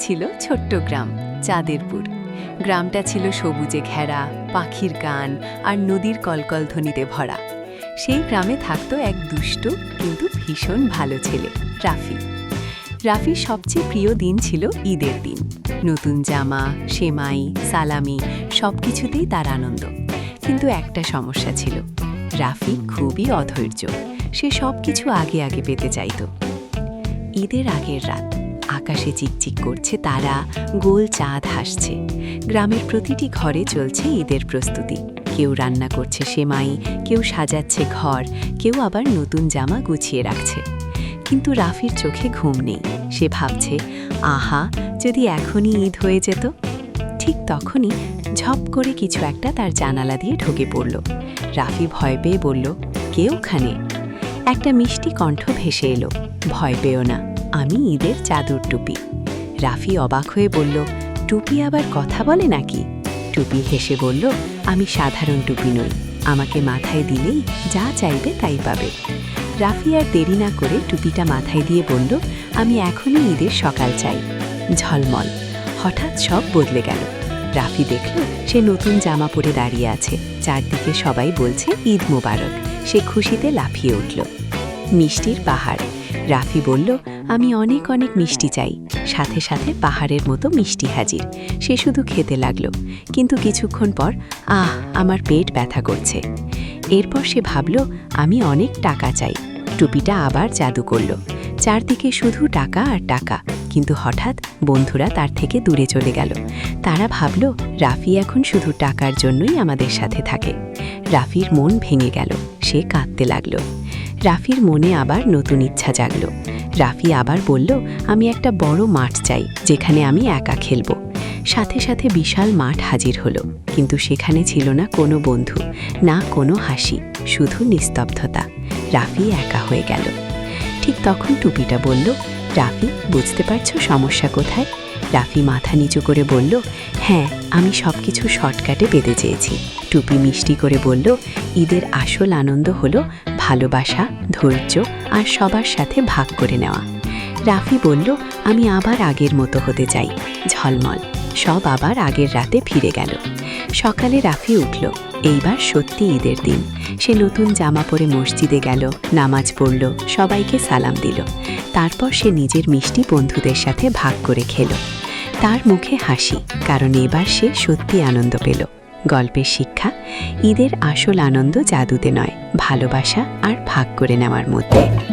ছিল ছোট্ট গ্রাম চাঁদেরপুর। গ্রামটা ছিল সবুজে ঘেরা, পাখির গান আর নদীর কলকলধ্বনিতে ভরা। সেই গ্রামে থাকতো এক দুষ্টু কিন্তু ভীষণ ভালো ছেলে, রাফি। রাফির সবচেয়ে প্রিয় দিন ছিল ঈদের দিন। নতুন জামা, সেমাই, সালামি সবকিছুতেই তার আনন্দ। কিন্তু একটা সমস্যা ছিল, রাফি খুবই অধৈর্য। সে সবকিছু আগে আগে পেতে চাইত। ঈদের আগের রাত, আকাশে চিকচিক করছে তারা, গোল চাঁদ হাসছে। গ্রামের প্রতিটি ঘরে চলছে ঈদের প্রস্তুতি। কেউ রান্না করছে সেমাই, কেউ সাজাচ্ছে ঘর, কেউ আবার নতুন জামা গুছিয়ে রাখছে। কিন্তু রাফির চোখে ঘুম নেই। সে ভাবছে, আহা, যদি এখনই ঈদ হয়ে যেত। ঠিক তখনই ঝপ করে কিছু একটা তার জানালা দিয়ে ঢুকে পড়ল। রাফি ভয় পেয়ে বলল, কে ওখানে? একটা মিষ্টি কণ্ঠ ভেসে এলো, ভয় পেও না, আমি ঈদের চাদর টুপি। রাফি অবাক হয়ে বলল, টুপি আবার কথা বলে নাকি? টুপি হেসে বলল, আমি সাধারণ টুপি নই, আমাকে মাথায় দিলেই যা চাইবে তাই পাবে। রাফি আর দেরি না করে টুপিটা মাথায় দিয়ে বলল, আমি এখনই ঈদের সকাল চাই। ঝলমল। হঠাৎ সব বদলে গেল। রাফি দেখল সে নতুন জামা পরে দাঁড়িয়ে আছে। চারদিকে সবাই বলছে ঈদ মোবারক। সে খুশিতে লাফিয়ে উঠল। মিষ্টির পাহাড়। রাফি বলল, আমি অনেক অনেক মিষ্টি চাই। সাথে সাথে পাহাড়ের মতো মিষ্টি হাজির। সে শুধু খেতে লাগলো। কিন্তু কিছুক্ষণ পর, আমার পেট ব্যথা করছে। এরপর সে ভাবল, আমি অনেক টাকা চাই। টুপিটা আবার জাদু করল। চারদিকে শুধু টাকা আর টাকা। কিন্তু হঠাৎ বন্ধুরা তার থেকে দূরে চলে গেল। তারা ভাবল, রাফি এখন শুধু টাকার জন্যই আমাদের সাথে থাকে। রাফির মন ভেঙে গেল। সে কাঁদতে লাগল। রাফির মনে আবার নতুন ইচ্ছা জাগল। রাফি আবার বলল, আমি একটা বড় মাঠ চাই, যেখানে আমি একা খেলব। সাথে সাথে বিশাল মাঠ হাজির হলো। কিন্তু সেখানে ছিল না কোনো বন্ধু, না কোনো হাসি, শুধু নিস্তব্ধতা। রাফি একা হয়ে গেল। ঠিক তখন টুপিটা বলল, রাফি, বুঝতে পারছো সমস্যা কোথায়? রাফি মাথা নিচু করে বলল, হ্যাঁ, আমি সবকিছু শর্টকাটে পেতে চেয়েছি। টুপি মিষ্টি করে বলল, ঈদের আসল আনন্দ হলো ভালোবাসা, ধৈর্য আর সবার সাথে ভাগ করে নেওয়া। রাফি বলল, আমি আবার আগের মতো হতে চাই। ঝলমল। সব আবার আগের রাতে ফিরে গেল। সকালে রাফি উঠল। এইবার সত্যি ঈদের দিন। সে নতুন জামা পরে মসজিদে গেল, নামাজ পড়ল, সবাইকে সালাম দিল। তারপর সে নিজের মিষ্টি বন্ধুদের সাথে ভাগ করে খেল। তার মুখে হাসি, কারণ এবার সে সত্যি আনন্দ পেল। গল্পের শিক্ষা, ঈদের আসল আনন্দ জাদুতে নয়, ভালোবাসা আর ভাগ করে নেওয়ার মধ্যে।